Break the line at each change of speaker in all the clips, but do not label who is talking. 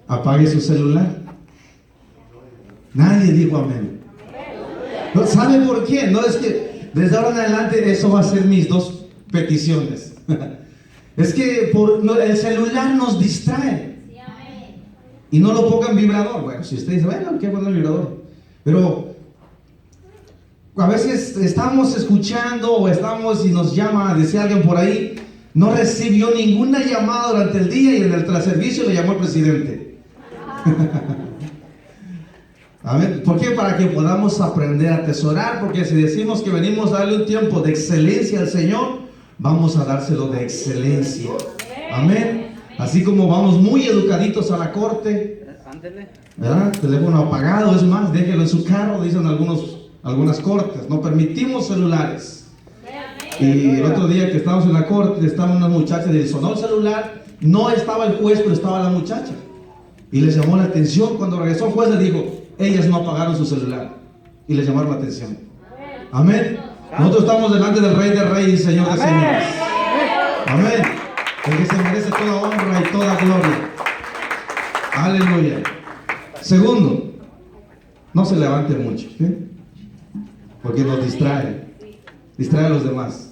apague su celular. Nadie dijo amén. ¿No sabe por qué? No es que desde ahora en adelante eso va a ser mis dos peticiones. Es que el celular nos distrae. Y no lo ponga en vibrador. Bueno, si usted dice, bueno, ¿qué bueno el vibrador? Pero a veces estamos escuchando o estamos y nos llama, decía alguien por ahí, no recibió ninguna llamada durante el día y en el servicio le llamó el presidente. A ver, ¿por qué? Para que podamos aprender a atesorar, porque si decimos que venimos a darle un tiempo de excelencia al Señor, vamos a dárselo de excelencia. Amén. Así como vamos muy educaditos a la corte, ¿verdad? Teléfono apagado, es más, déjelo en su carro, dicen algunas cortes, no permitimos celulares. Y el otro día que estábamos en la corte, estaba una muchacha y le sonó el celular, no estaba el juez, pero estaba la muchacha. Y les llamó la atención. Cuando regresó el juez le dijo, ellas no apagaron su celular. Y les llamaron la atención. Amén. Nosotros estamos delante del Rey de Reyes y Señor de Señores. Amén. El que se merece toda honra y toda gloria. Aleluya. Segundo, no se levante mucho, ¿sí? Porque nos distrae a los demás.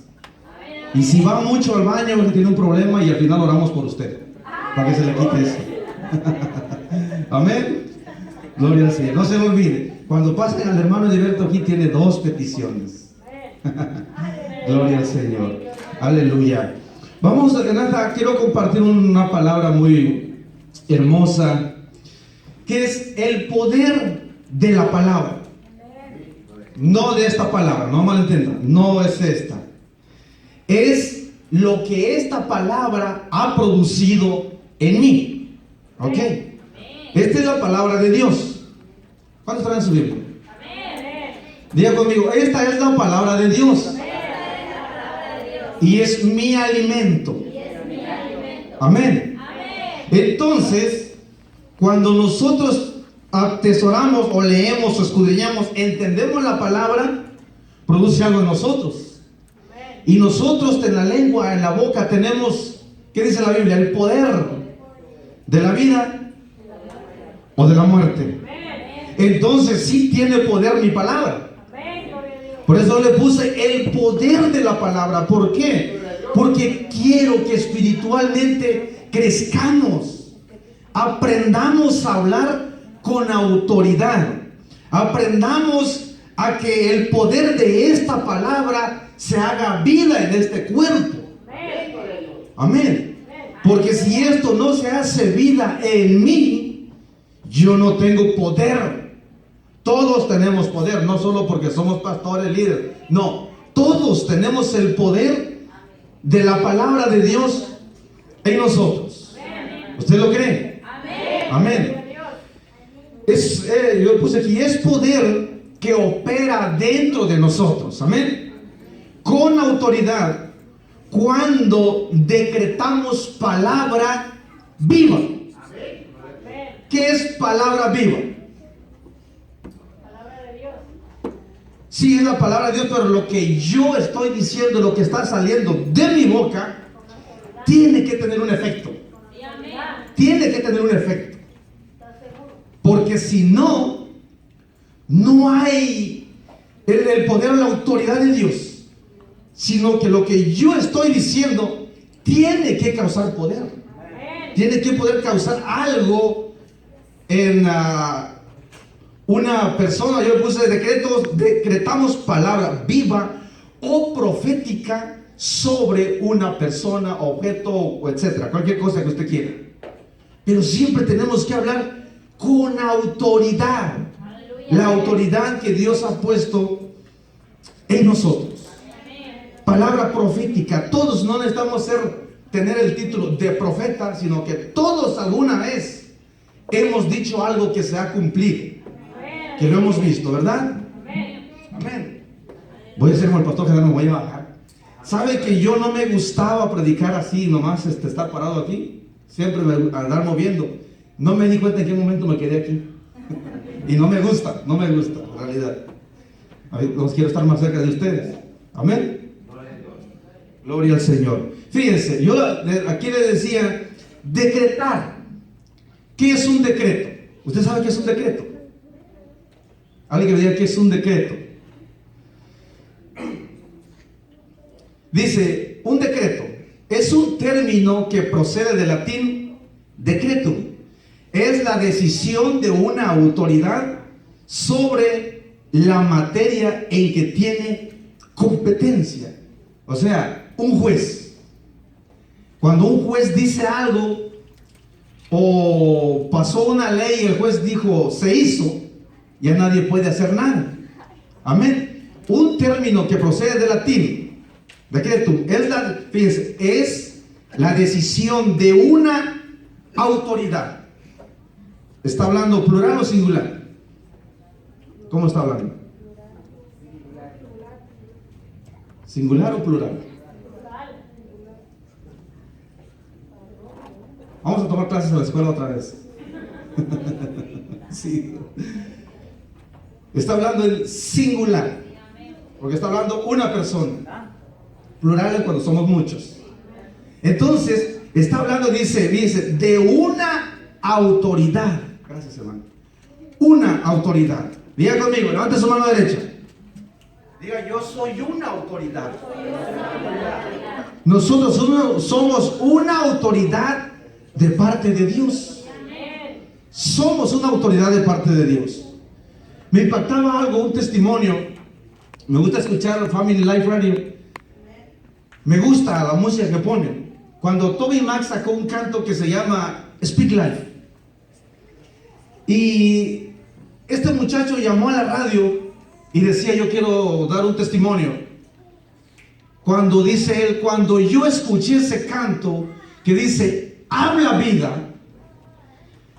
Y si va mucho al baño porque tiene un problema, y al final oramos por usted para que se le quite eso. Amén. Gloria al Señor. No se lo olvide, cuando pasen al hermano Heriberto, aquí tiene dos peticiones. Gloria al Señor. Aleluya. Vamos a quiero compartir una palabra muy hermosa, que es el poder de la palabra. No de esta palabra, no malentiendan, no es esta. Es lo que esta palabra ha producido en mí. ¿Ok? Esta es la palabra de Dios. ¿Cuántos traen su Biblia? Diga conmigo, esta es la palabra de Dios. Y es mi alimento. Amén. Entonces, cuando nosotros atesoramos o leemos o escudriñamos, entendemos la palabra, produce algo en nosotros. Y nosotros en la lengua, en la boca tenemos, ¿qué dice la Biblia? El poder de la vida o de la muerte. Entonces sí tiene poder mi palabra. Por eso le puse el poder de la palabra. ¿Por qué? Porque quiero que espiritualmente crezcamos, aprendamos a hablar con autoridad, aprendamos a que el poder de esta palabra se haga vida en este cuerpo. Amén. Porque si esto no se hace vida en mí, yo no tengo poder. Todos tenemos poder, no solo porque somos pastores, líderes. No, todos tenemos el poder de la palabra de Dios en nosotros. ¿Usted lo cree? Amén. Yo puse aquí, es poder que opera dentro de nosotros. Amén. Con autoridad, cuando decretamos palabra viva. ¿Qué es palabra viva? Sí, es la palabra de Dios, pero lo que yo estoy diciendo, lo que está saliendo de mi boca, tiene que tener un efecto. Tiene que tener un efecto. Porque si no, no hay el poder o la autoridad de Dios, sino que lo que yo estoy diciendo tiene que causar poder. Tiene que poder causar algo en una persona. Yo puse decretamos palabra viva o profética sobre una persona, objeto, o etcétera, cualquier cosa que usted quiera. Pero siempre tenemos que hablar con autoridad. La autoridad que Dios ha puesto en nosotros. Palabra profética. Todos no necesitamos tener el título de profeta, sino que todos alguna vez hemos dicho algo que se ha cumplido, que lo hemos visto, ¿verdad? Amén. Voy a ser como el pastor general, me voy a bajar. ¿Sabe que yo no me gustaba predicar así, nomás estar parado aquí? Siempre andar moviendo. No me di cuenta en qué momento me quedé aquí. Y no me gusta, en realidad. Los quiero estar más cerca de ustedes. Amén. Gloria al Señor. Fíjense, yo aquí le decía, decretar. ¿Qué es un decreto? ¿Usted sabe qué es un decreto? Alguien que me diga qué es un decreto. Dice, un decreto es un término que procede del latín decretum. Es la decisión de una autoridad sobre la materia en que tiene competencia. O sea, un juez. Cuando un juez dice algo o pasó una ley y el juez dijo se hizo, ya nadie puede hacer nada. Amén. Un término que procede del latín, decretum, fíjense, es la decisión de una autoridad. ¿Está hablando plural o singular? ¿Cómo está hablando? ¿Singular o plural? Vamos a tomar clases en la escuela otra vez. Sí. Está hablando en singular, porque está hablando una persona. Plural es cuando somos muchos. Entonces, está hablando, dice, de una autoridad. Gracias, hermano. Una autoridad. Diga conmigo, levante su mano derecha. Diga, yo soy una autoridad. Nosotros somos una autoridad de parte de Dios. Somos una autoridad de parte de Dios. Me impactaba algo, un testimonio. Me gusta escuchar Family Life Radio. Me gusta la música que ponen. Cuando Toby Mac sacó un canto que se llama Speak Life. Y este muchacho llamó a la radio y decía, yo quiero dar un testimonio. Cuando dice él, cuando yo escuché ese canto que dice, habla vida.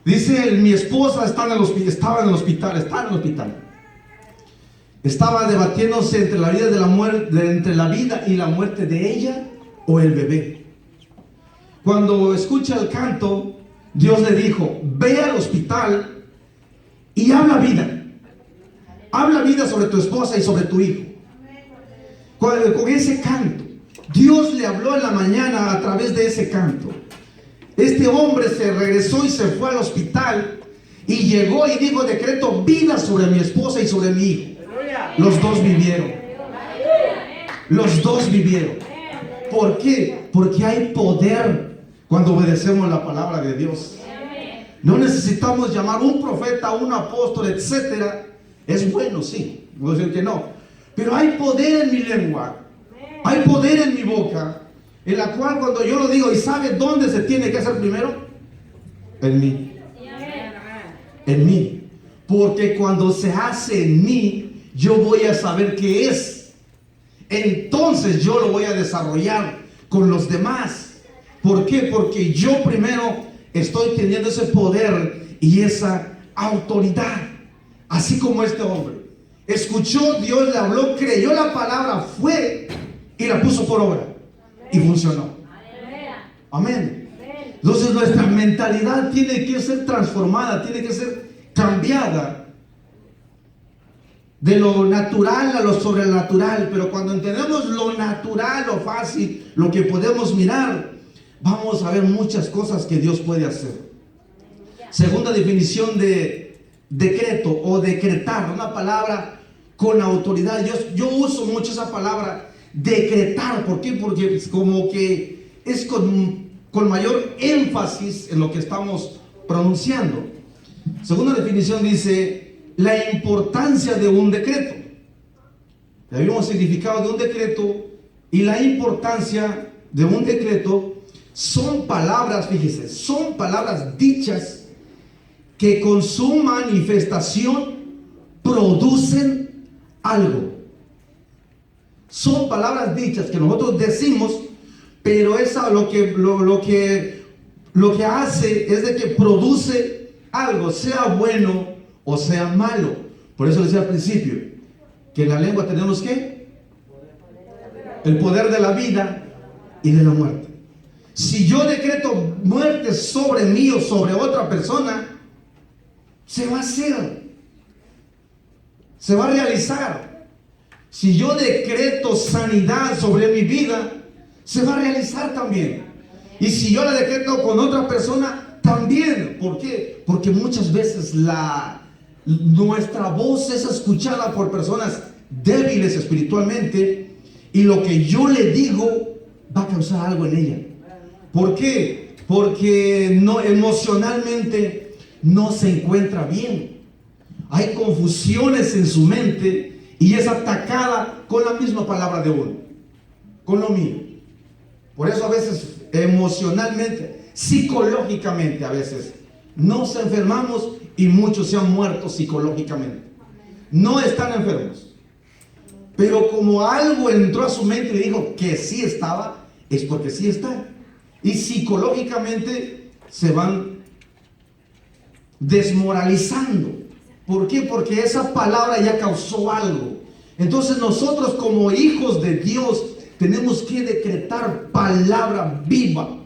Dice él, mi esposa estaba en el hospital. Estaba debatiéndose entre la vida de la muerte, entre la vida y la muerte de ella o el bebé. Cuando escucha el canto, Dios le dijo, ve al hospital y habla vida. Habla vida sobre tu esposa y sobre tu hijo. Con ese canto, Dios le habló en la mañana a través de ese canto. Este hombre se regresó y se fue al hospital y llegó y dijo, decreto vida sobre mi esposa y sobre mi hijo. Los dos vivieron. Los dos vivieron. ¿Por qué? Porque hay poder cuando obedecemos la palabra de Dios. No necesitamos llamar a un profeta, un apóstol, etcétera. Es bueno, sí, no voy a decir que no, pero hay poder en mi lengua, hay poder en mi boca, en la cual cuando yo lo digo, ¿y sabe dónde se tiene que hacer primero? En mí. En mí. Porque cuando se hace en mí, yo voy a saber qué es. Entonces yo lo voy a desarrollar con los demás. ¿Por qué? Porque yo primero estoy teniendo ese poder y esa autoridad. Así como este hombre escuchó, Dios le habló, creyó la palabra, fue y la puso por obra y funcionó. Amén. Entonces nuestra mentalidad tiene que ser transformada, tiene que ser cambiada de lo natural a lo sobrenatural. Pero cuando entendemos lo natural, lo fácil, lo que podemos mirar, vamos a ver muchas cosas que Dios puede hacer. Segunda definición de decreto o decretar, una palabra con autoridad. Yo uso mucho esa palabra decretar. ¿Por qué? Porque como que es con mayor énfasis en lo que estamos pronunciando. Segunda definición dice la importancia de un decreto. Ya vimos el significado de un decreto y la importancia de un decreto. Son palabras, fíjese, son palabras dichas que con su manifestación producen algo. Son palabras dichas que nosotros decimos, pero esa lo que hace es de que produce algo, sea bueno o sea malo. Por eso decía al principio que en la lengua tenemos ¿qué? El poder de la vida y de la muerte. Si yo decreto muerte sobre mí o sobre otra persona, se va a hacer, se va a realizar. Si yo decreto sanidad sobre mi vida, se va a realizar también. Y si yo la decreto con otra persona, También, ¿por qué? Porque muchas veces nuestra voz es escuchada por personas débiles espiritualmente, y lo que yo le digo va a causar algo en ella. ¿Por qué? Porque no, emocionalmente no se encuentra bien. Hay confusiones en su mente y es atacada con la misma palabra de uno, con lo mío. Por eso a veces emocionalmente, psicológicamente a veces nos enfermamos, y muchos se han muerto psicológicamente. No están enfermos, pero como algo entró a su mente y le dijo que sí estaba, es porque sí está. Y psicológicamente se van desmoralizando. ¿Por qué? Porque esa palabra ya causó algo. Entonces nosotros como hijos de Dios tenemos que decretar palabra viva.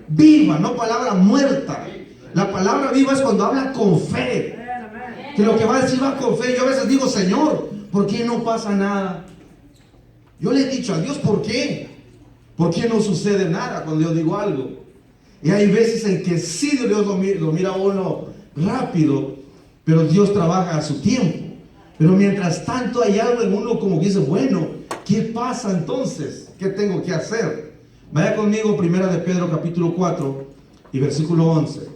Viva, no palabra muerta. La palabra viva es cuando habla con fe. Que lo que va a decir va con fe. Yo a veces digo, Señor, ¿por qué no pasa nada? Yo le he dicho a Dios, ¿por qué? ¿Por qué no sucede nada cuando yo digo algo? Y hay veces en que sí Dios lo mira a uno rápido, pero Dios trabaja a su tiempo. Pero mientras tanto hay algo en uno como que dice, bueno, ¿qué pasa entonces? ¿Qué tengo que hacer? Vaya conmigo, Primera de Pedro capítulo 4 y versículo 11.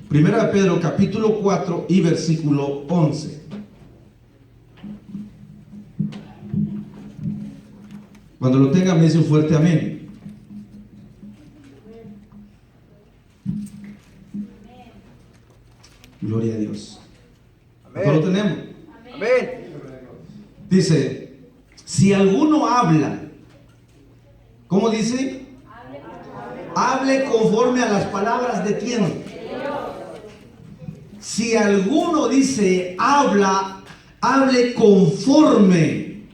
Primera de Pedro capítulo 4 y versículo 11. Cuando lo tengan, me dice un fuerte amén. Gloria a Dios. ¿No lo tenemos?
Amén.
Dice, si alguno habla, ¿cómo dice? Hable conforme a las palabras de quién. Si alguno dice habla, hable conforme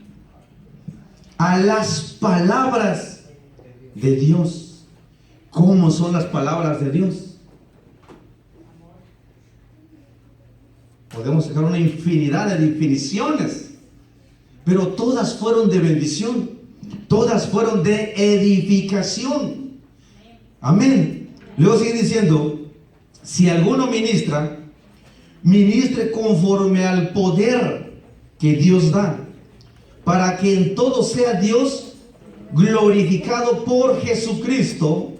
a las palabras de Dios. ¿Cómo son las palabras de Dios? Podemos sacar una infinidad de definiciones, pero todas fueron de bendición, todas fueron de edificación. Amén. Luego sigue diciendo, si alguno ministra, ministre conforme al poder que Dios da, para que en todo sea Dios glorificado por Jesucristo,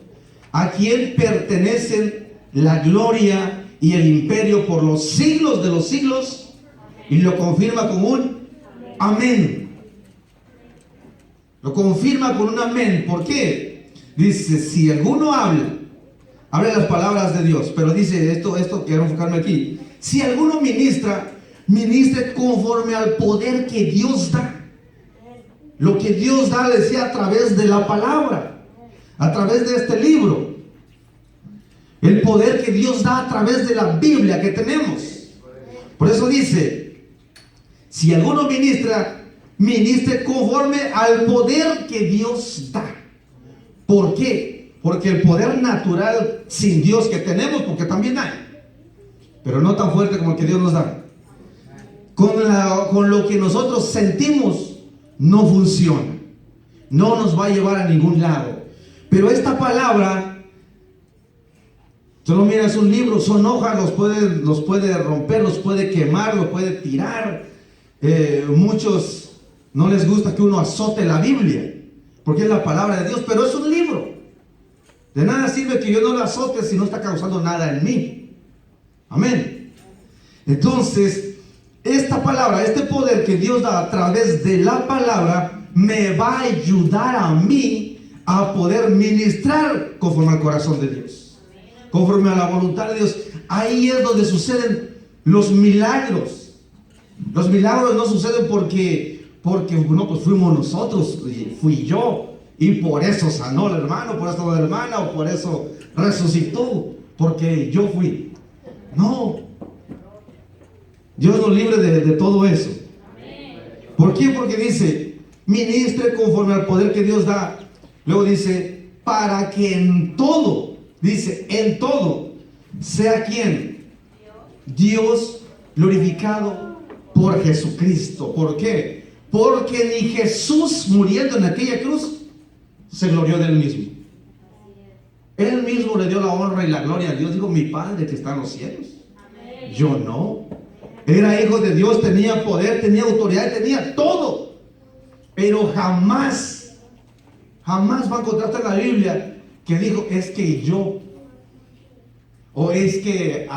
a quien pertenecen la gloria y el imperio por los siglos de los siglos. Y lo confirma con un amén. Lo confirma con un amén. ¿Por qué? Dice, si alguno habla las palabras de Dios, pero dice esto quiero enfocarme aquí. Si alguno ministra, ministre conforme al poder que Dios da. Lo que Dios da, le decía, a través de la palabra, a través de este libro. El poder que Dios da a través de la Biblia que tenemos. Por eso dice, si alguno ministra, ministre conforme al poder que Dios da. ¿Por qué? Porque el poder natural sin Dios que tenemos, porque también hay, pero no tan fuerte como el que Dios nos da. Con lo que nosotros sentimos, no funciona, no nos va a llevar a ningún lado. Pero esta palabra, solo mira, es un libro, son hojas, los puede romper, los puede quemar, los puede tirar. Muchos no les gusta que uno azote la Biblia, porque es la palabra de Dios, pero es un libro. De nada sirve que yo no la azote si no está causando nada en mí. Amén. Entonces, esta palabra, este poder que Dios da a través de la palabra, me va a ayudar a mí a poder ministrar conforme al corazón de Dios, conforme a la voluntad de Dios. Ahí es donde suceden los milagros. Los milagros no suceden porque no, pues fuimos nosotros, fui yo, y por eso sanó el hermano, por eso la hermana, o por eso resucitó, porque yo fui. No, Dios nos libre de todo eso. ¿Por qué? Porque dice, ministre conforme al poder que Dios da. Luego dice, para que en todo, dice, en todo, sea quien, Dios glorificado por Jesucristo. ¿Por qué? Porque ni Jesús, muriendo en aquella cruz, se glorió de él mismo. Él mismo le dio la honra y la gloria a Dios. Dijo, mi Padre que está en los cielos. Yo no. Era hijo de Dios, tenía poder, tenía autoridad, tenía todo. Pero jamás va a encontrarte en la Biblia que dijo, es que yo, o es que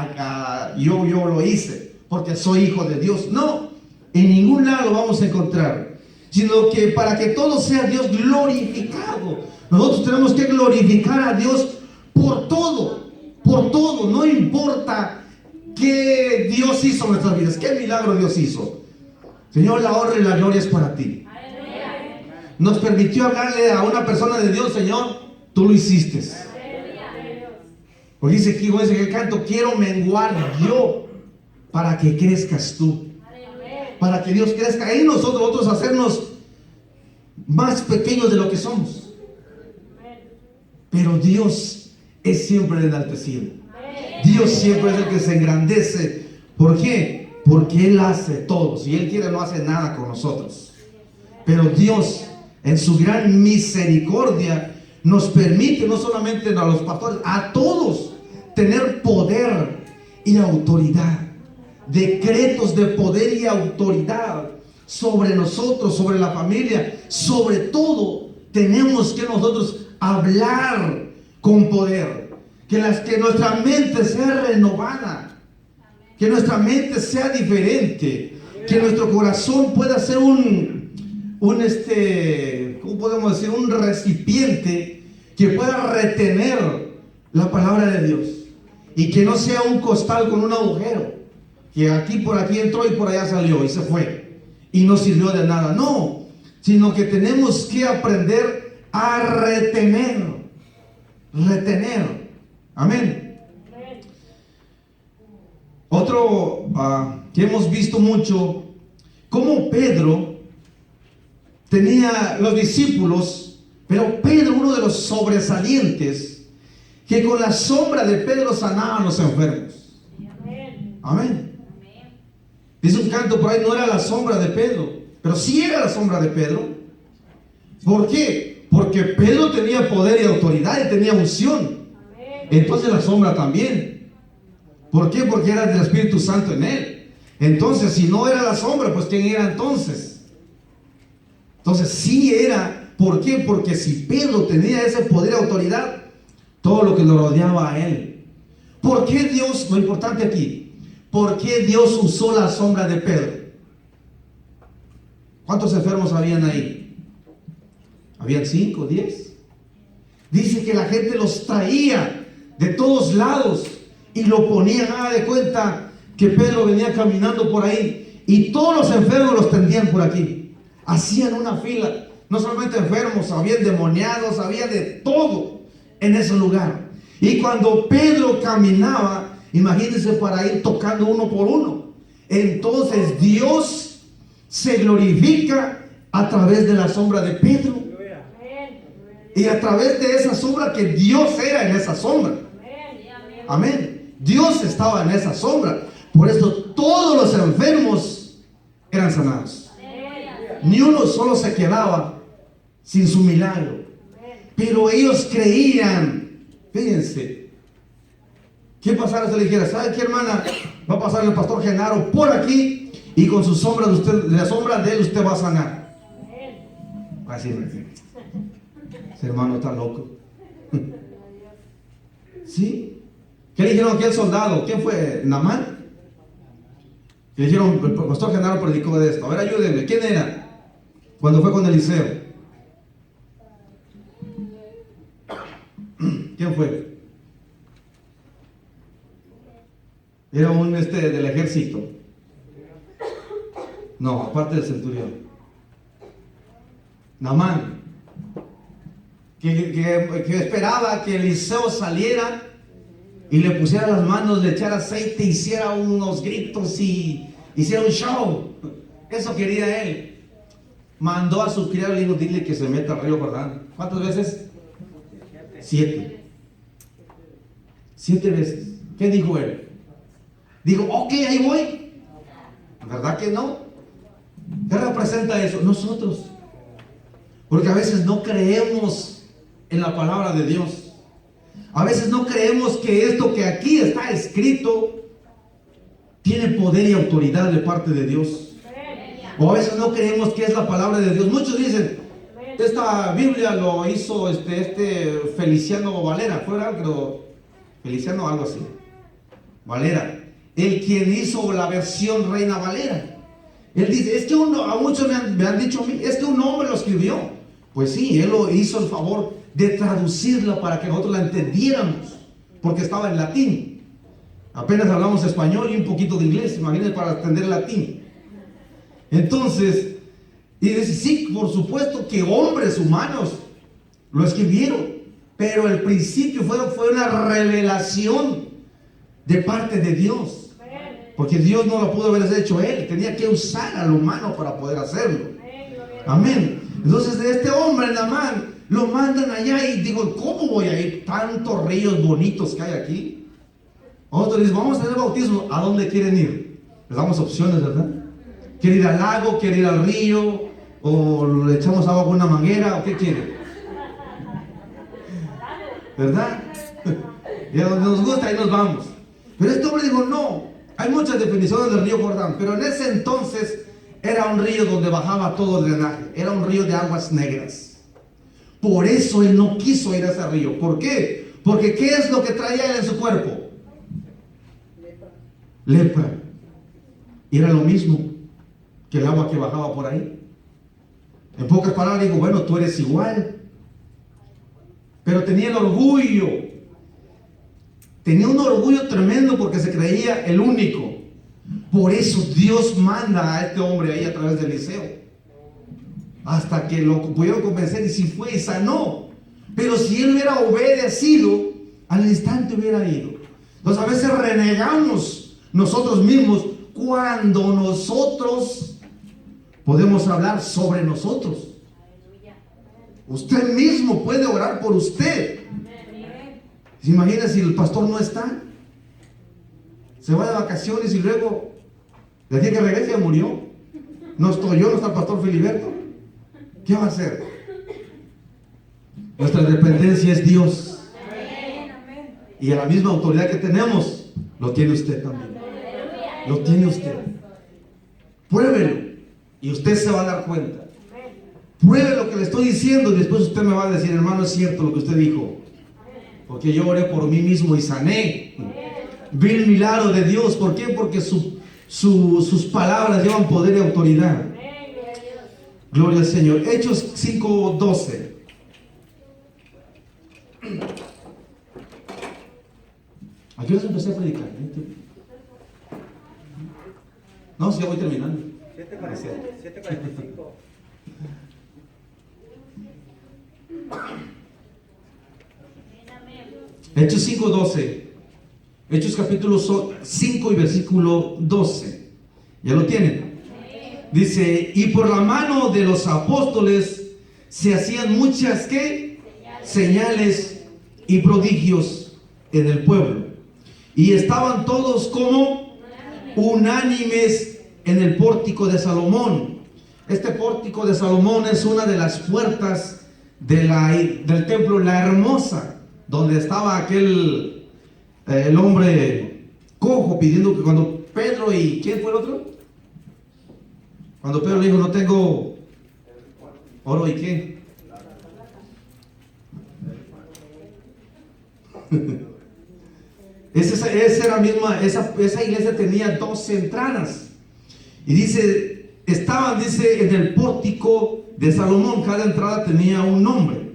yo lo hice porque soy hijo de Dios. No, en ningún lado lo vamos a encontrar, sino que para que todo sea Dios glorificado, nosotros tenemos que glorificar a Dios por todo, no importa qué Dios hizo en nuestras vidas, qué milagro Dios hizo. Señor, la honra y la gloria es para ti. Nos permitió hablarle a una persona de Dios. Señor, tú lo hiciste. Porque dice aquí, dice el canto, quiero menguar yo para que crezcas tú, para que Dios crezca en nosotros hacernos más pequeños de lo que somos. Pero Dios es siempre el enaltecido. Dios siempre es el que se engrandece. ¿Por qué? Porque Él hace todo. Si Él quiere, no hace nada con nosotros. Pero Dios, en su gran misericordia, nos permite, no solamente a los pastores, a todos, tener poder y autoridad. Decretos de poder y autoridad sobre nosotros, sobre la familia. Sobre todo, tenemos que nosotros hablar con poder. Que nuestra mente sea renovada, que nuestra mente sea diferente, que nuestro corazón pueda ser ¿cómo podemos decir? Un recipiente que pueda retener la palabra de Dios, y que no sea un costal con un agujero, que aquí por aquí entró y por allá salió y se fue y no sirvió de nada. No, sino que tenemos que aprender a retener. Amén. Otro que hemos visto mucho, como Pedro tenía los discípulos, pero Pedro, uno de los sobresalientes, que con la sombra de Pedro sanaban a los enfermos. Amén. Dice un canto por ahí, no era la sombra de Pedro, pero sí era la sombra de Pedro. ¿Por qué? Porque Pedro tenía poder y autoridad y tenía unción. Entonces la sombra también. ¿Por qué? Porque era del Espíritu Santo en él. Entonces, si no era la sombra, pues ¿quién era entonces? Entonces sí era. ¿Por qué? Porque si Pedro tenía ese poder y autoridad, todo lo que lo rodeaba a él. ¿Por qué Dios, lo importante aquí, por qué Dios usó la sombra de Pedro? ¿Cuántos enfermos habían ahí? ¿Habían 5, 10? Dice que la gente los traía de todos lados y lo ponían. Haga de cuenta que Pedro venía caminando por ahí y todos los enfermos los tendían por aquí. Hacían una fila. No solamente enfermos, había endemoniados, había de todo en ese lugar. Y cuando Pedro caminaba, imagínense, para ir tocando uno por uno, entonces Dios se glorifica a través de la sombra de Pedro. Y a través de esa sombra, que Dios era en esa sombra. Amén. Dios estaba en esa sombra. Por eso todos los enfermos eran sanados. Ni uno solo se quedaba sin su milagro. Pero ellos creían. Fíjense. ¿Qué pasara si le dijera, ¿sabe qué, hermana? Va a pasar el pastor Genaro por aquí y con su sombra de usted, de la sombra de él, usted va a sanar? Va a decir, ese hermano está loco. ¿Sí? ¿Qué le dijeron a aquel soldado? ¿Quién fue? ¿Namán? Le dijeron, el pastor Genaro predicó de esto. A ver, ayúdenme. ¿Quién era? Cuando fue con Eliseo. ¿Quién fue? Era un del ejército. No, aparte del centurión. Namán. Que esperaba que Eliseo saliera y le pusiera las manos, le echara aceite, hiciera unos gritos y hiciera un show. Eso quería él. Mandó a su criado y le dijo, dile que se meta al río Jordán. ¿Cuántas veces? 7. 7 veces. ¿Qué dijo él? Dijo, ok, ahí voy. ¿Verdad que no? ¿Qué representa eso? Nosotros. Porque a veces no creemos en la palabra de Dios. A veces no creemos que esto que aquí está escrito tiene poder y autoridad de parte de Dios. O a veces no creemos que es la palabra de Dios. Muchos dicen, esta Biblia lo hizo este Feliciano Valera, Feliciano algo así, Valera, el quien hizo la versión Reina Valera. Él dice, es que a muchos me han dicho a mí, es que un hombre lo escribió. Pues sí, él lo hizo el favor de traducirla para que nosotros la entendiéramos, porque estaba en latín. Apenas hablamos español y un poquito de inglés, imagínense, para entender el latín. Entonces, y dice, sí, por supuesto que hombres humanos lo escribieron, pero el principio fue una revelación de parte de Dios, porque Dios no lo pudo haber hecho él, tenía que usar al humano para poder hacerlo. Amén. Entonces este hombre, Naamán, lo mandan allá y digo, ¿cómo voy a ir? Tantos ríos bonitos que hay aquí. Otros dicen, vamos a tener bautismo. ¿A dónde quieren ir? Les damos opciones, ¿verdad? ¿Quiere ir al lago? ¿Quiere ir al río? ¿O le echamos agua con una manguera? ¿O qué quiere? ¿Verdad? Y a donde nos gusta, ahí nos vamos. Pero este hombre dijo, no. Hay muchas definiciones del río Jordán, pero en ese entonces era un río donde bajaba todo el drenaje. Era un río de aguas negras. Por eso él no quiso ir a ese río. ¿Por qué? Porque ¿qué es lo que traía él en su cuerpo? Lepra. Y era lo mismo que el agua que bajaba por ahí. En pocas palabras digo, bueno, tú eres igual. Pero tenía el orgullo. Tenía un orgullo tremendo porque se creía el único. Por eso Dios manda a este hombre ahí a través de Eliseo. Hasta que lo pudieron convencer y si fue y sanó. Pero si él hubiera obedecido, al instante hubiera ido. Entonces a veces renegamos nosotros mismos cuando nosotros podemos hablar sobre nosotros. Usted mismo puede orar por usted. ¿Se imagina si el pastor no está? Se va de vacaciones y luego, de aquí que regrese ya murió. No estoy yo, no está el pastor Filiberto. ¿Qué va a hacer? Nuestra dependencia es Dios. Y a la misma autoridad que tenemos, lo tiene usted también. Lo tiene usted. Pruébelo y usted se va a dar cuenta. Pruebe lo que le estoy diciendo y después usted me va a decir, hermano, es cierto lo que usted dijo. Porque yo oré por mí mismo y sané. Vi el milagro de Dios. ¿Por qué? Porque sus palabras llevan poder y autoridad. Gloria al Señor. Hechos 5:12. ¿A qué hora empecé a predicar? No, si ya voy terminando. 7:45. Hechos 5:12. Hechos capítulo 5 y versículo 12. ¿Ya lo tienen? Dice, y por la mano de los apóstoles se hacían muchas ¿qué? Señales y prodigios en el pueblo. Y estaban todos como unánimes en el pórtico de Salomón. Este pórtico de Salomón es una de las puertas del templo La Hermosa, donde estaba el hombre cojo pidiendo que cuando Pedro y ¿quién fue el otro? Cuando Pedro le dijo, no tengo oro y qué. Esa iglesia tenía 12 entradas. Y dice, estaban, en el pórtico de Salomón. Cada entrada tenía un nombre.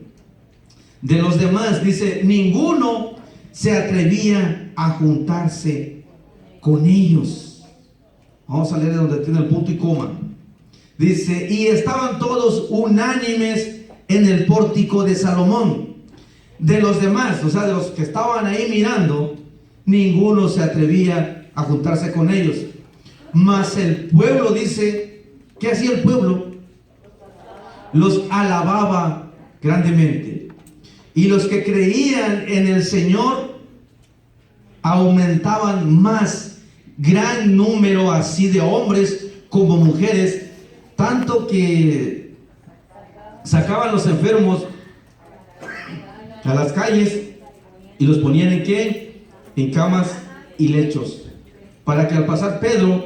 De los demás, dice, ninguno se atrevía a juntarse con ellos. Vamos a leer de donde tiene el punto y coma. Dice, y estaban todos unánimes en el pórtico de Salomón. De los demás, o sea, de los que estaban ahí mirando, ninguno se atrevía a juntarse con ellos. Mas el pueblo, dice, ¿qué hacía el pueblo? Los alababa grandemente. Y los que creían en el Señor aumentaban más, gran número así de hombres como mujeres, tanto que sacaban los enfermos a las calles Y los ponían ¿en qué? En camas y lechos, para que al pasar Pedro,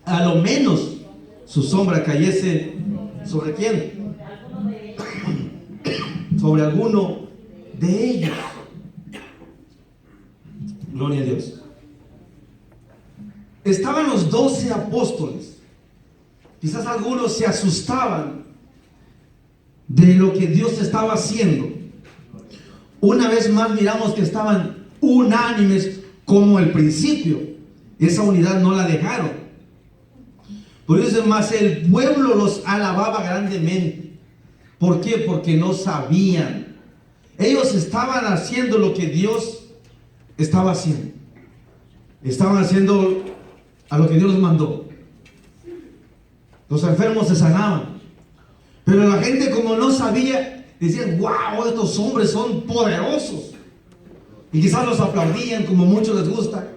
a lo menos su sombra cayese ¿sobre quién? Sobre alguno de ellos. Gloria a Dios. Estaban los 12 apóstoles. Quizás algunos se asustaban de lo que Dios estaba haciendo. Una vez más miramos que estaban unánimes como al principio. Esa unidad no la dejaron. Por eso más el pueblo los alababa grandemente. ¿Por qué? Porque no sabían. Ellos estaban haciendo lo que Dios estaba haciendo. Estaban haciendo a lo que Dios les mandó. Los enfermos se sanaban. Pero la gente, como no sabía, decían: wow, estos hombres son poderosos. Y quizás los aplaudían, como muchos les gusta.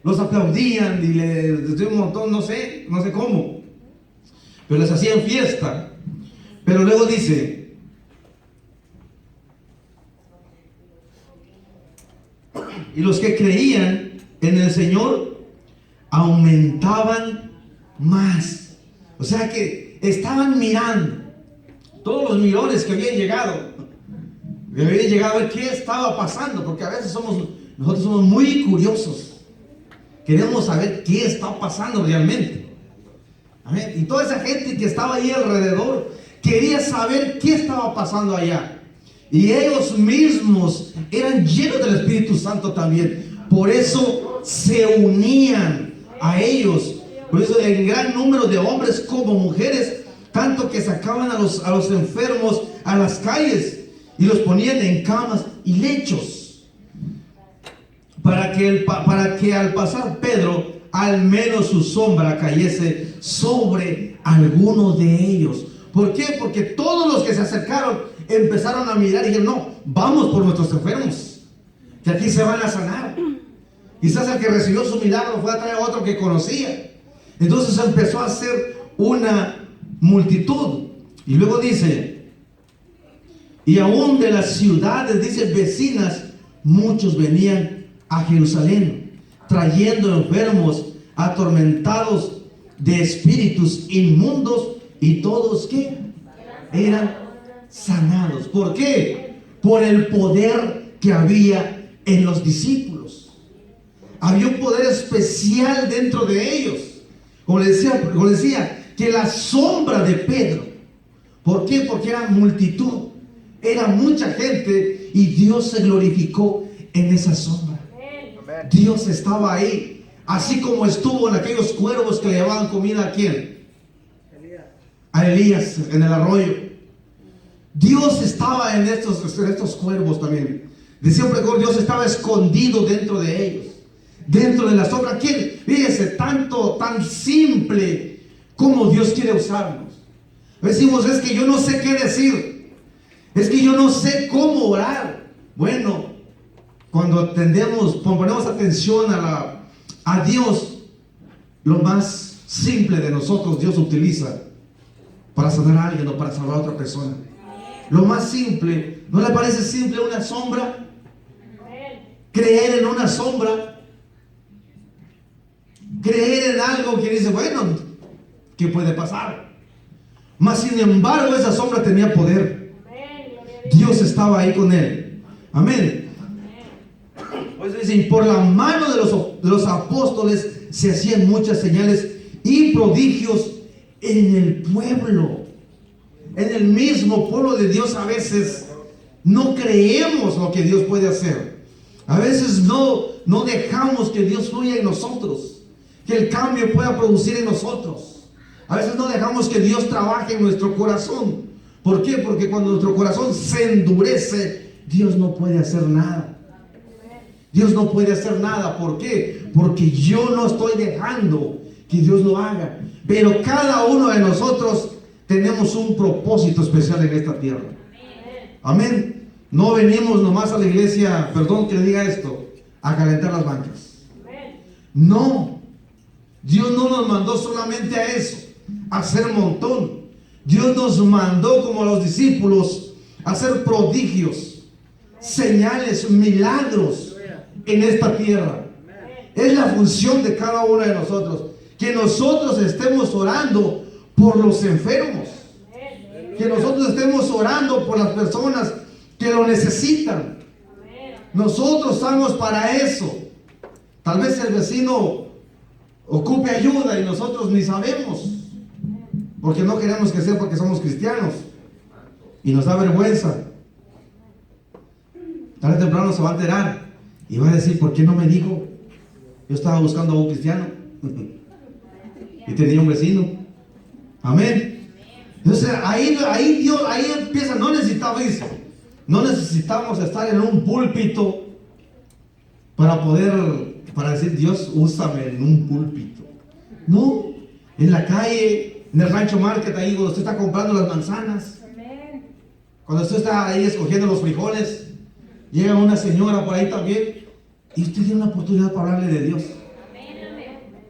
Los aplaudían y les decían un montón, no sé cómo. Pero les hacían fiesta. Pero luego dice: y los que creían en el Señor aumentaban más. O sea que estaban mirando todos los mirones que habían llegado a ver qué estaba pasando, porque a veces nosotros somos muy curiosos. Queremos saber qué está pasando realmente. Amén. Y toda esa gente que estaba ahí alrededor quería saber qué estaba pasando allá. Y ellos mismos eran llenos del Espíritu Santo también. Por eso se unían a ellos. Por eso el gran número de hombres como mujeres, tanto que sacaban a los enfermos a las calles y los ponían en camas y lechos, para que al pasar Pedro, al menos su sombra cayese sobre alguno de ellos. ¿Por qué? Porque todos los que se acercaron empezaron a mirar y dijeron: no, vamos por nuestros enfermos, que aquí se van a sanar. Quizás el que recibió su milagro fue a traer a otro que conocía. Entonces empezó a hacer una multitud. Y luego dice: y aún de las ciudades, dice, vecinas, muchos venían a Jerusalén, trayendo enfermos, atormentados de espíritus inmundos, y todos ¿qué? Eran sanados. ¿Por qué? Por el poder que había en los discípulos. Había un poder especial dentro de ellos. Como les decía, que la sombra de Pedro. ¿Por qué? Porque era multitud, era mucha gente, y Dios se glorificó en esa sombra. Dios estaba ahí, así como estuvo en aquellos cuervos que le llevaban comida ¿a quién? A Elías en el arroyo. Dios estaba en estos cuervos también. Decía un predicador: Dios estaba escondido dentro de ellos, dentro de la sombra. ¿Quién? Fíjese, tan simple como Dios quiere usarnos. Decimos: es que yo no sé qué decir, es que yo no sé cómo orar. Bueno, cuando ponemos atención a Dios, lo más simple de nosotros Dios utiliza para sanar a alguien o para salvar a otra persona. Lo más simple. ¿No le parece simple una sombra? Creer en una sombra, creer en algo que dice: bueno, ¿qué puede pasar? Mas sin embargo esa sombra tenía poder. Dios estaba ahí con él. Amén. Pues dicen: por la mano de los apóstoles se hacían muchas señales y prodigios en el pueblo. En el mismo pueblo de Dios a veces no creemos lo que Dios puede hacer. A veces no dejamos que Dios fluya en nosotros, que el cambio pueda producir en nosotros. A veces no dejamos que Dios trabaje en nuestro corazón. ¿Por qué? Porque cuando nuestro corazón se endurece, Dios no puede hacer nada. Dios no puede hacer nada. ¿Por qué? Porque yo no estoy dejando que Dios lo haga. Pero cada uno de nosotros tenemos un propósito especial en esta tierra. Amén. No venimos nomás a la iglesia, perdón que le diga esto, a calentar las bancas. No. Dios no nos mandó solamente a eso, a hacer un montón. Dios nos mandó, como a los discípulos, a hacer prodigios, señales, milagros en esta tierra. Es la función de cada uno de nosotros, que nosotros estemos orando por los enfermos, que nosotros estemos orando por las personas que lo necesitan. Nosotros estamos para eso. Tal vez el vecino ocupe ayuda y nosotros ni sabemos, porque no queremos que sea porque somos cristianos y nos da vergüenza. Tarde o temprano se va a enterar y va a decir: ¿por qué no me dijo? Yo estaba buscando a un cristiano y tenía un vecino. Amén. Entonces ahí Dios, ahí empieza. No necesitamos estar en un púlpito para decir: Dios, úsame en un púlpito. No, en la calle, en el rancho market, ahí cuando usted está comprando las manzanas, cuando usted está ahí escogiendo los frijoles, llega una señora por ahí también y usted tiene una oportunidad para hablarle de Dios.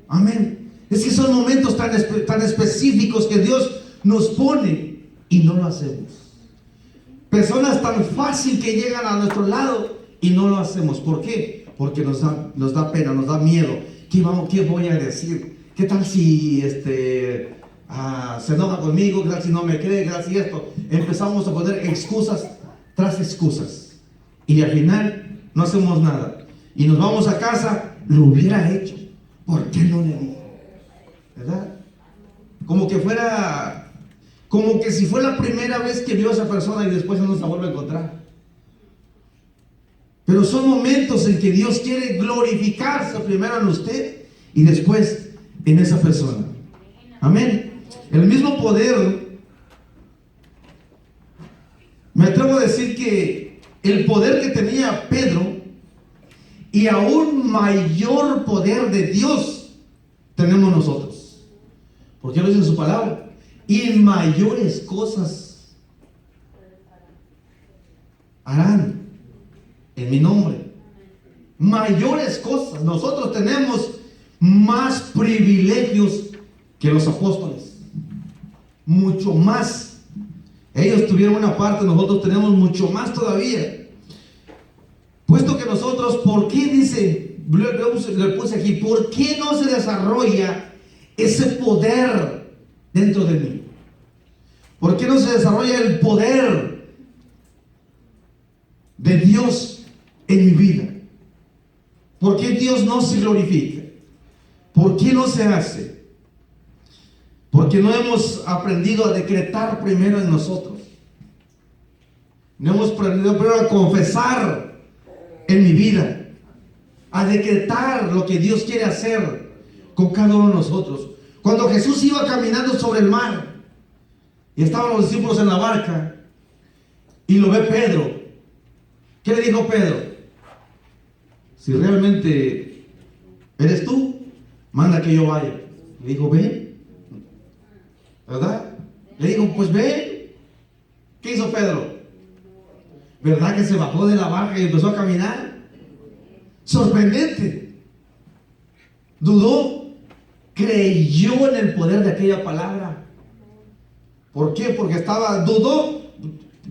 Amén. Es que son momentos tan específicos que Dios nos pone y no lo hacemos. Personas tan fácil que llegan a nuestro lado y no lo hacemos. ¿Por qué? Porque nos da pena, nos da miedo. ¿Qué voy a decir? ¿Qué tal si se enoja conmigo? ¿Qué tal si no me cree? ¿Qué tal si esto? Empezamos a poner excusas tras excusas y al final no hacemos nada y nos vamos a casa. Lo hubiera hecho, ¿por qué no le dije? ¿Verdad? Como que si fue la primera vez que vio a esa persona y después no se la vuelve a encontrar. Pero son momentos en que Dios quiere glorificarse primero en usted y después en esa persona. Amén. El mismo poder, me atrevo a decir que el poder que tenía Pedro y aún mayor poder de Dios tenemos nosotros. Porque lo dice en su palabra: y mayores cosas harán en mi nombre. Mayores cosas. Nosotros tenemos más privilegios que los apóstoles. Mucho más. Ellos tuvieron una parte, nosotros tenemos mucho más todavía. Puesto que nosotros, ¿por qué dice? Le puse aquí: ¿por qué no se desarrolla ese poder dentro de mí? ¿Por qué no se desarrolla el poder de Dios en mi vida? ¿Por qué Dios no se glorifica? ¿Por qué no se hace? Porque no hemos aprendido a decretar primero en nosotros. No hemos aprendido primero a confesar en mi vida, a decretar lo que Dios quiere hacer con cada uno de nosotros. Cuando Jesús iba caminando sobre el mar y estaban los discípulos en la barca y lo ve Pedro, ¿qué le dijo Pedro? Si realmente eres tú, manda que yo vaya. Le dijo: ven. ¿Verdad? Le dijo: pues ven. ¿Qué hizo Pedro? ¿Verdad que se bajó de la barca y empezó a caminar? Sorprendente. Dudó, creyó en el poder de aquella palabra. ¿Por qué? Porque dudó.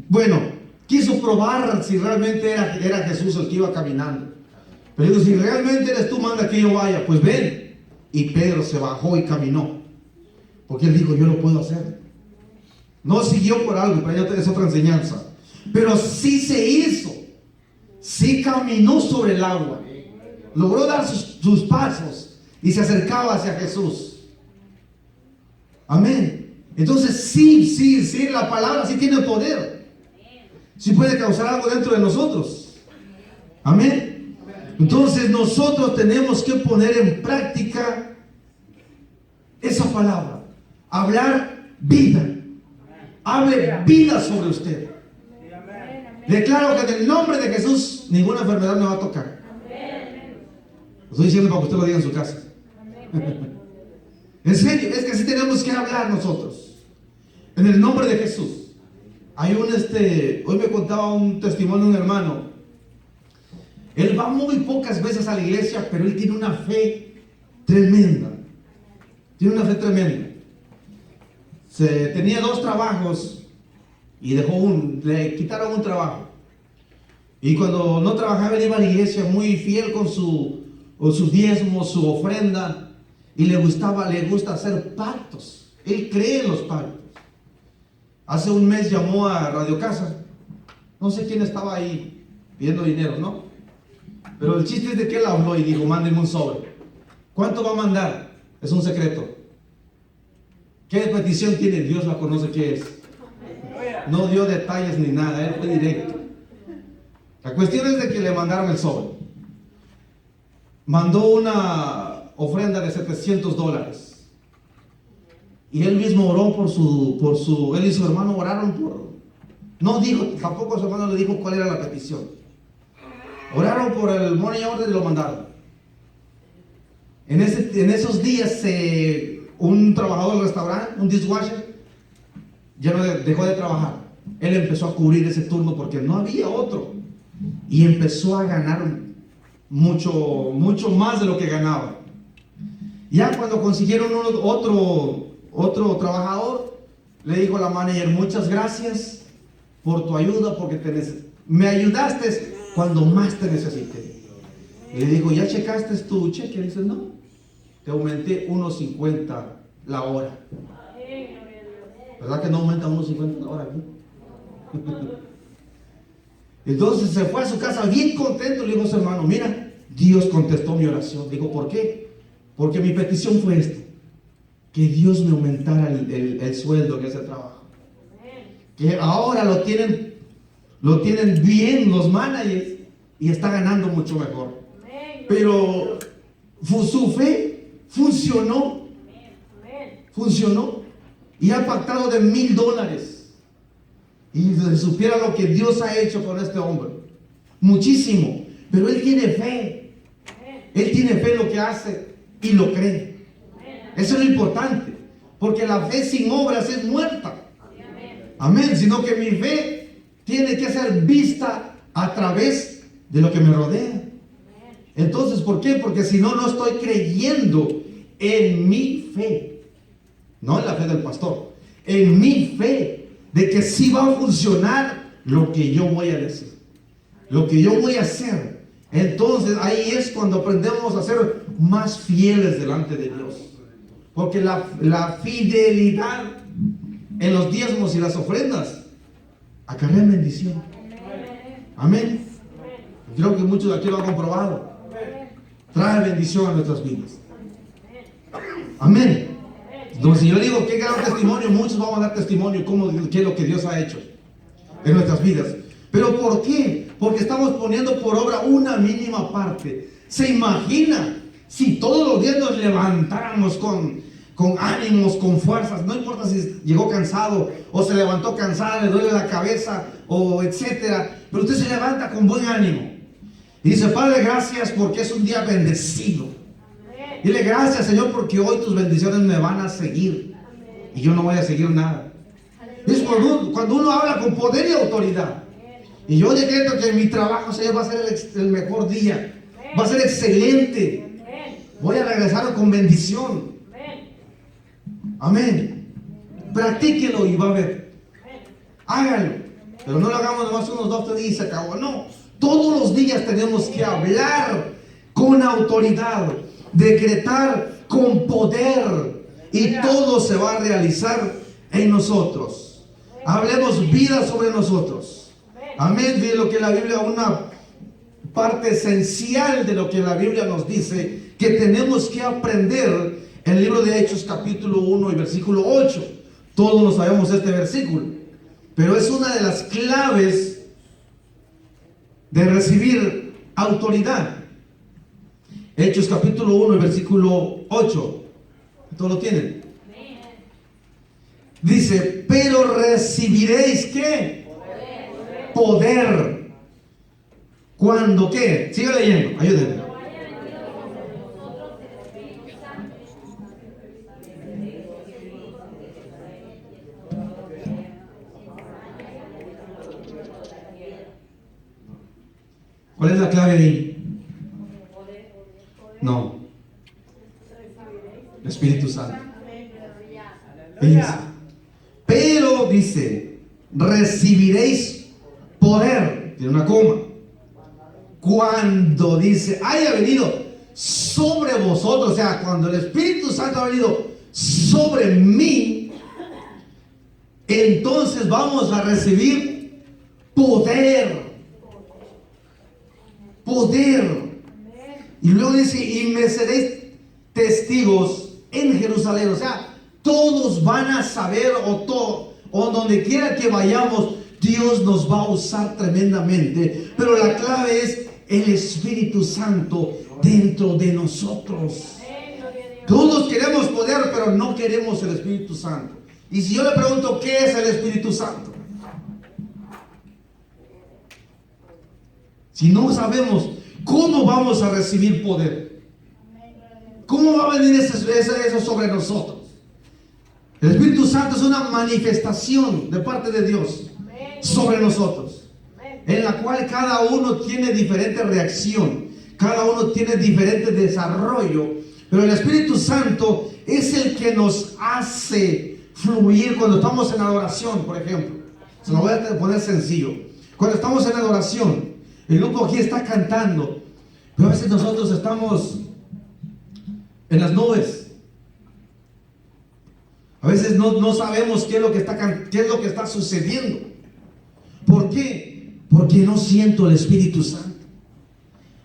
Bueno, quiso probar si realmente era Jesús el que iba caminando. Pero dijo: si realmente eres tú, manda que yo vaya. Pues ven. Y Pedro se bajó y caminó, porque él dijo: yo lo puedo hacer. No siguió por algo, pero ya es otra enseñanza. Pero sí se hizo, sí caminó sobre el agua, logró dar sus pasos y se acercaba hacia Jesús. Amén. Entonces sí, la palabra sí tiene poder, sí puede causar algo dentro de nosotros. Amén. Entonces nosotros tenemos que poner en práctica esa palabra, hablar vida. Hable vida sobre usted. Declaro que en el nombre de Jesús ninguna enfermedad me va a tocar. Lo estoy diciendo para que usted lo diga en su casa. En serio, es que así tenemos que hablar nosotros. En el nombre de Jesús. Hay hoy me contaba un testimonio de un hermano. Él va muy pocas veces a la iglesia, pero él tiene una fe tremenda. Tiene una fe tremenda. Tenía 2 trabajos y le quitaron un trabajo. Y cuando no trabajaba, él iba a la iglesia muy fiel con su diezmo, su ofrenda. Y le gusta hacer pactos. Él cree en los pactos. Hace un mes llamó a Radio Casa. No sé quién estaba ahí pidiendo dinero, ¿no? Pero el chiste es de que él habló y dijo, mándenme un sobre. ¿Cuánto va a mandar? Es un secreto. ¿Qué petición tiene? Dios la conoce qué es. No dio detalles ni nada, él fue directo. La cuestión es de que le mandaron el sobre. Mandó una ofrenda de $700. Y él mismo oró él y su hermano oraron no dijo, tampoco su hermano le dijo cuál era la petición. Oraron por el money order y lo mandaron. En esos días, un trabajador del restaurante, un dishwasher, ya no dejó de trabajar. Él empezó a cubrir ese turno porque no había otro. Y empezó a ganar mucho, mucho más de lo que ganaba. Ya cuando consiguieron otro trabajador, le dijo a la manager, muchas gracias por tu ayuda, porque me ayudaste cuando más te necesité. Y le dijo, ¿ya checaste tu cheque? Le dice, no, te aumenté 1.50 la hora. ¿Verdad que no aumenta 1.50 la hora aquí? Entonces se fue a su casa bien contento. Le dijo a su hermano, mira, Dios contestó mi oración. Dijo, ¿por qué? Porque mi petición fue esta: que Dios me aumentara el sueldo en ese trabajo. Que ahora lo tienen bien los managers y está ganando mucho mejor. Pero su fe funcionó y ha pactado de $1,000. Y si supiera lo que Dios ha hecho con este hombre, muchísimo. Pero él tiene fe. Él tiene fe en lo que hace y lo cree. Eso es lo importante, porque la fe sin obras es muerta. Amén. Sino que mi fe tiene que ser vista a través de lo que me rodea. Entonces, ¿por qué? Porque si no, no estoy creyendo en mi fe. No en la fe del pastor. En mi fe de que sí va a funcionar lo que yo voy a decir, lo que yo voy a hacer. Entonces ahí es cuando aprendemos a ser más fieles delante de Dios. Porque la fidelidad en los diezmos y las ofrendas acarrea bendición. Amén. Creo que muchos de aquí lo han comprobado. Trae bendición a nuestras vidas. Amén. Entonces yo digo, qué gran testimonio. Muchos vamos a dar testimonio qué es lo que Dios ha hecho en nuestras vidas. ¿Pero por qué? Porque estamos poniendo por obra una mínima parte. ¿Se imagina si todos los días nos levantáramos con ánimos, con fuerzas? No importa si llegó cansado o se levantó cansada, le duele la cabeza o etcétera, pero usted se levanta con buen ánimo y dice, Padre, gracias porque es un día bendecido. Dile, gracias, Señor, porque hoy tus bendiciones me van a seguir y yo no voy a seguir nada. Es cuando uno habla con poder y autoridad. Y yo decreto que mi trabajo, Señor, va a ser el mejor día. Va a ser excelente. Voy a regresar con bendición. Amén. Practíquelo y va a ver. Hágalo. Pero no lo hagamos nomás unos 2 días y se acabó. No. Todos los días tenemos que hablar con autoridad. Decretar con poder. Y todo se va a realizar en nosotros. Hablemos vida sobre nosotros. Amén. De lo que la Biblia, una parte esencial de lo que la Biblia nos dice, que tenemos que aprender en el libro de Hechos capítulo 1 y versículo 8. Todos lo sabemos este versículo, pero es una de las claves de recibir autoridad. Hechos capítulo 1 y versículo 8. ¿Todos lo tienen? Dice, pero recibiréis ¿qué? Poder. ¿Cuándo qué? Siga leyendo, ayúdenme. ¿Cuál es la clave ahí? No. El Espíritu Santo. Pero dice, recibiréis poder. Tiene una coma. cuando dice, haya venido sobre vosotros, o sea, cuando el Espíritu Santo ha venido sobre mí, entonces vamos a recibir poder. Poder. Y luego dice, y me seréis testigos en Jerusalén. O sea, todos van a saber, o donde quiera que vayamos, Dios nos va a usar tremendamente. Pero la clave es el Espíritu Santo dentro de nosotros. Todos queremos poder, pero no queremos el Espíritu Santo. Y si yo le pregunto, ¿qué es el Espíritu Santo? Si no sabemos, ¿cómo vamos a recibir poder? ¿Cómo va a venir eso sobre nosotros? El Espíritu Santo es una manifestación de parte de Dios sobre nosotros, en la cual cada uno tiene diferente reacción, cada uno tiene diferente desarrollo, pero el Espíritu Santo es el que nos hace fluir cuando estamos en adoración, por ejemplo. Se lo voy a poner sencillo. Cuando estamos en adoración, el grupo aquí está cantando, pero a veces nosotros estamos en las nubes. A veces no sabemos qué es lo que está sucediendo. ¿Por qué? Porque no siento el Espíritu Santo.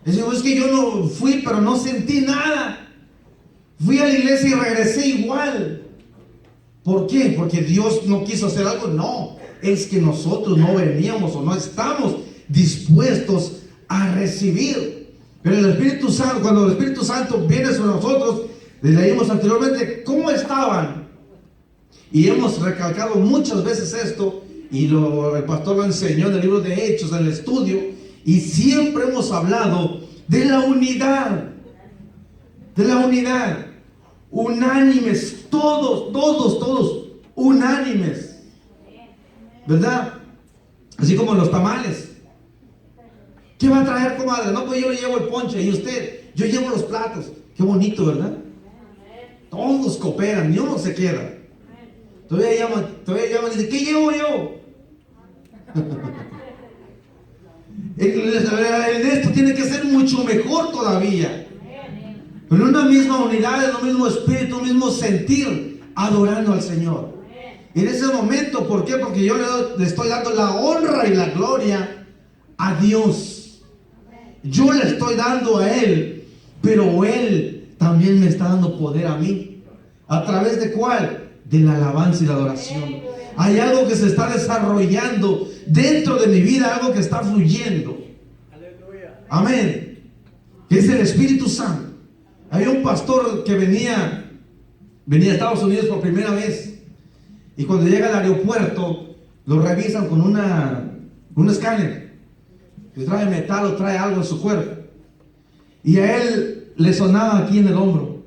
Es que yo no fui, pero no sentí nada. Fui a la iglesia y regresé igual. ¿Por qué? Porque Dios no quiso hacer algo. No, es que nosotros no veníamos o no estamos dispuestos a recibir. Pero el Espíritu Santo, cuando el Espíritu Santo viene sobre nosotros, les leímos anteriormente cómo estaban. Y hemos recalcado muchas veces esto, y el pastor lo enseñó en el libro de Hechos, en el estudio, y siempre hemos hablado de la unidad, unánimes, todos, unánimes, ¿verdad? Así como los tamales. ¿Qué va a traer, comadre? No, pues yo le llevo el ponche, y usted, yo llevo los platos. Qué bonito, ¿verdad? Todos cooperan, ni uno se queda. Todavía llaman y dicen, ¿qué llevo yo? El de esto tiene que ser mucho mejor todavía. Pero en una misma unidad, en un mismo espíritu, un mismo sentir, adorando al Señor. Y en ese momento, ¿por qué? Porque yo le estoy dando la honra y la gloria a Dios. Yo le estoy dando a Él, pero Él también me está dando poder a mí. ¿A través de cuál? De la alabanza y la adoración. Hay algo que se está desarrollando dentro de mi vida, algo que está fluyendo. Amén. Es el Espíritu Santo. Había un pastor que venía a Estados Unidos por primera vez, y cuando llega al aeropuerto lo revisan con un escáner que trae metal o trae algo en su cuerpo, y a él le sonaba aquí en el hombro,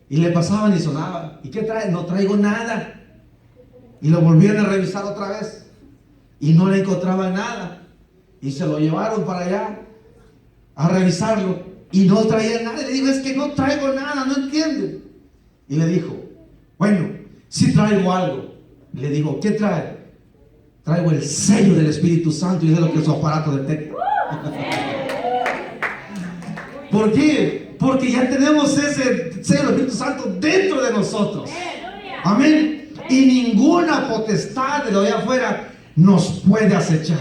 y le pasaban y sonaba. ¿Y qué trae? No traigo nada. Y lo volvieron a revisar otra vez y no le encontraban nada, y se lo llevaron para allá a revisarlo y no traía nada. Le digo, es que no traigo nada, no entienden. Y le dijo, bueno, sí traigo algo. Le digo, ¿qué trae? Traigo el sello del Espíritu Santo, y es lo que es su aparato de técnico. ¿Por qué? Porque ya tenemos ese sello del Espíritu Santo dentro de nosotros. Amén. Y ninguna potestad de lo de afuera nos puede acechar.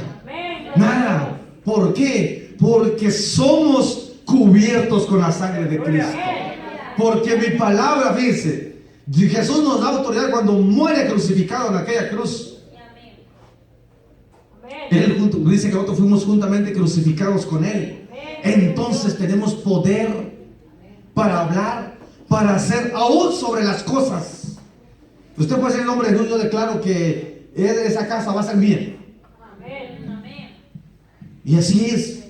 Nada. ¿Por qué? Porque somos cubiertos con la sangre de Cristo. Porque mi palabra, fíjense, Jesús nos da autoridad cuando muere crucificado en aquella cruz. Él dice que nosotros fuimos juntamente crucificados con Él. Entonces tenemos poder para hablar, para hacer aún sobre las cosas. Usted puede ser el hombre de Dios. Yo declaro que esa casa va a ser mía. Y así es.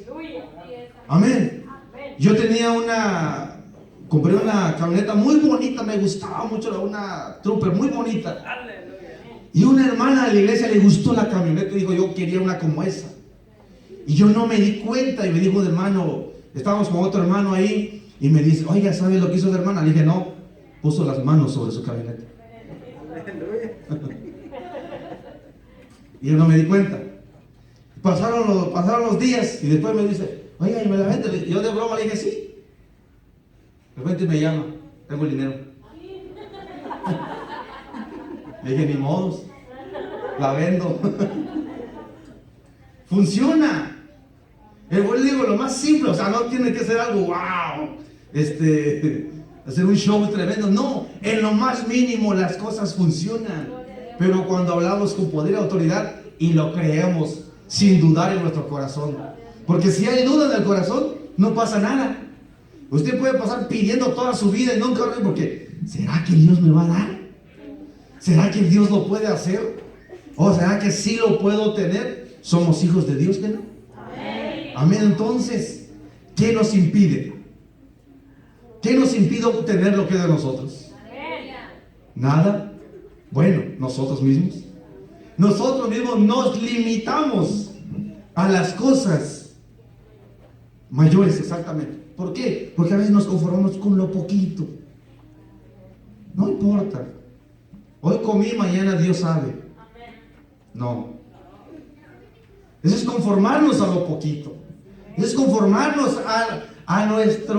Amén. Yo compré una camioneta muy bonita, me gustaba mucho, una Trooper muy bonita. Y una hermana de la iglesia le gustó la camioneta y dijo, yo quería una como esa. Y yo no me di cuenta, y me dijo un hermano, estábamos con otro hermano ahí, y me dice, oiga, ¿sabes lo que hizo la hermana? Le dije, no, puso las manos sobre su camioneta. Y yo no me di cuenta. Pasaron los días, y después me dice, Oiga, y me la vende. Yo de broma le dije sí. De repente me llama, tengo el dinero. Le dije, ni modos, la vendo. Funciona. Le digo, lo más simple, o sea, no tiene que ser algo wow, hacer un show tremendo. No, en lo más mínimo las cosas funcionan. Pero cuando hablamos con poder y autoridad y lo creemos sin dudar en nuestro corazón, porque si hay duda en el corazón, no pasa nada. Usted puede pasar pidiendo toda su vida y nunca, porque ¿será que Dios me va a dar? ¿Será que Dios lo puede hacer? ¿O será que sí lo puedo tener? ¿Somos hijos de Dios que no? Amén. Amén. Entonces, ¿qué nos impide? ¿Qué nos impide obtener lo que es de nosotros? Amén. Nada. Bueno, nosotros mismos. Nosotros mismos nos limitamos a las cosas mayores, exactamente. ¿Por qué? Porque a veces nos conformamos con lo poquito. No importa. Hoy comí, mañana Dios sabe. No. Eso es conformarnos a lo poquito. Eso es conformarnos a nuestra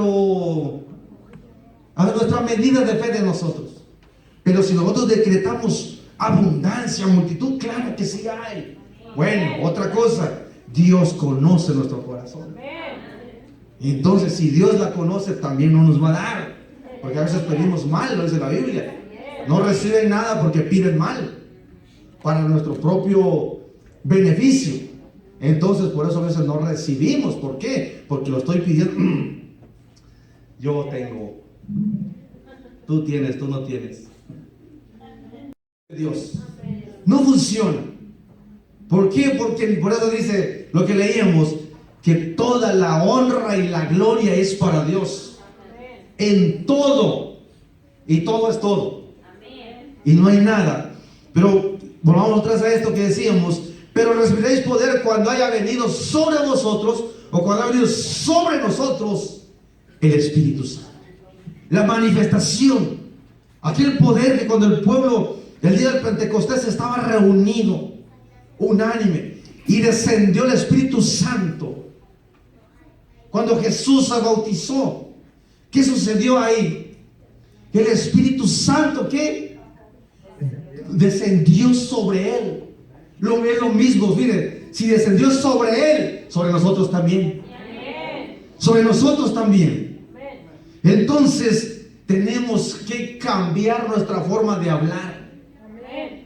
medida de fe de nosotros. Pero si nosotros decretamos abundancia, multitud, claro que sí hay. Bueno, otra cosa, Dios conoce nuestro corazón. Entonces, si Dios la conoce, también no nos va a dar. Porque a veces pedimos mal, lo dice la Biblia. No reciben nada porque piden mal, para nuestro propio beneficio. Entonces por eso a veces no recibimos. ¿Por qué? Porque lo estoy pidiendo. Yo tengo, tú tienes, tú no tienes. Dios no funciona. ¿Por qué? Porque por eso dice lo que leíamos, que toda la honra y la gloria es para Dios en todo, y todo es todo. Y no hay nada. Pero volvamos otra vez a esto que decíamos. Pero recibiréis poder cuando haya venido sobre vosotros, o cuando haya venido sobre nosotros el Espíritu Santo. La manifestación, aquel poder que cuando el pueblo el día del Pentecostés estaba reunido, unánime, y descendió el Espíritu Santo. Cuando Jesús se bautizó, ¿qué sucedió ahí? El Espíritu Santo, ¿qué? Descendió sobre él. Lo es lo mismo, miren, si descendió sobre él, sobre nosotros también. Sobre nosotros también. Entonces tenemos que cambiar nuestra forma de hablar.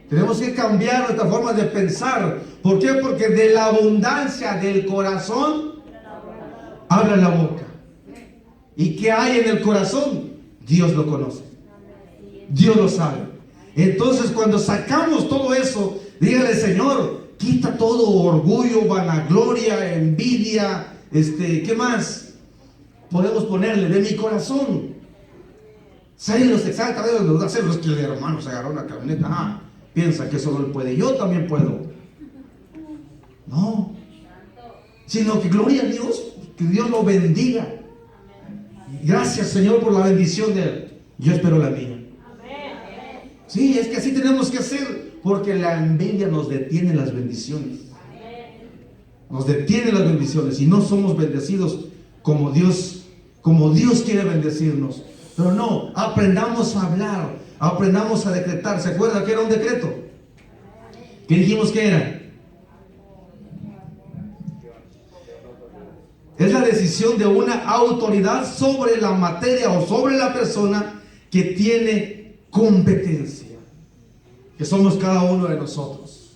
Tenemos que cambiar nuestra forma de pensar. ¿Por qué? Porque de la abundancia del corazón habla la boca. ¿Y qué hay en el corazón? Dios lo conoce. Dios lo sabe. Entonces cuando sacamos todo eso, dígale: Señor, quita todo orgullo, vanagloria, envidia, ¿qué más podemos ponerle? De mi corazón. Celos, exactamente, los da celos, que el hermano se agarró una camioneta, piensa que solo él puede, yo también puedo. No, sino que gloria a Dios, que Dios lo bendiga. Gracias, Señor, por la bendición de él. Yo espero la mía. Sí, es que así tenemos que hacer, porque la envidia nos detiene las bendiciones. Nos detiene las bendiciones y no somos bendecidos como Dios quiere bendecirnos. Pero no, aprendamos a hablar, aprendamos a decretar. ¿Se acuerda que era un decreto? ¿Qué dijimos que era? Es la decisión de una autoridad sobre la materia o sobre la persona que tiene competencia, que somos cada uno de nosotros.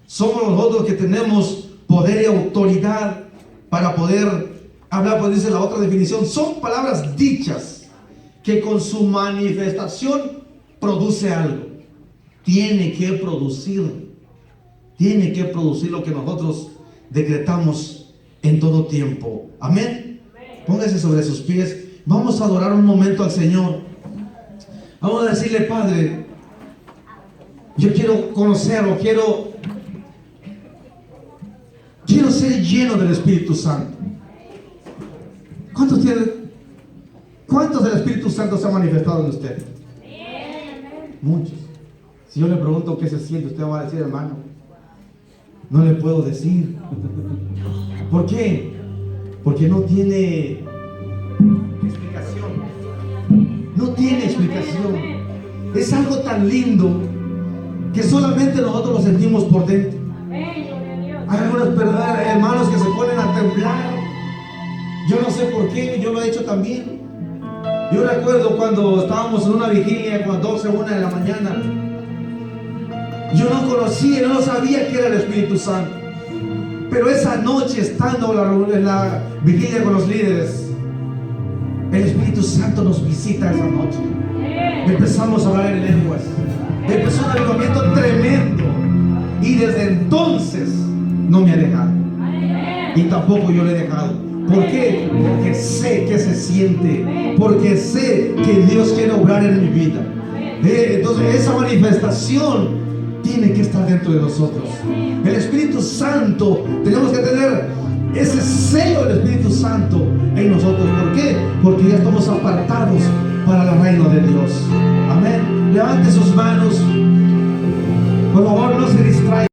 Somos nosotros que tenemos poder y autoridad para poder hablar. Pues dice la otra definición, son palabras dichas que con su manifestación produce algo. Tiene que producir lo que nosotros decretamos en todo tiempo. Amén. Póngase sobre sus pies. Vamos a adorar un momento al Señor. Vamos a decirle: Padre, yo quiero conocerlo, quiero ser lleno del Espíritu Santo. ¿Cuántos del Espíritu Santo se ha manifestado en usted? Muchos. Si yo le pregunto qué se siente, usted va a decir: hermano, no le puedo decir. ¿Por qué? porque no tiene explicación. No tiene explicación. Es algo tan lindo que solamente nosotros lo sentimos por dentro. Hay algunos hermanos que se ponen a temblar. Yo no sé por qué, yo lo he hecho también. Yo recuerdo cuando estábamos en una vigilia, cuando 12, 1 de la mañana. Yo no conocía, no sabía que era el Espíritu Santo. Pero esa noche, estando en la vigilia con los líderes, el Espíritu Santo nos visita esa noche. Empezamos a hablar en lenguas. Empezó un avivamiento tremendo. Y desde entonces no me ha dejado. Y tampoco yo le he dejado. ¿Por qué? Porque sé que se siente. Porque sé que Dios quiere obrar en mi vida. Entonces esa manifestación tiene que estar dentro de nosotros. El Espíritu Santo, tenemos que tener ese sello del Espíritu Santo en nosotros. ¿Por qué? Porque ya estamos apartados para el reino de Dios.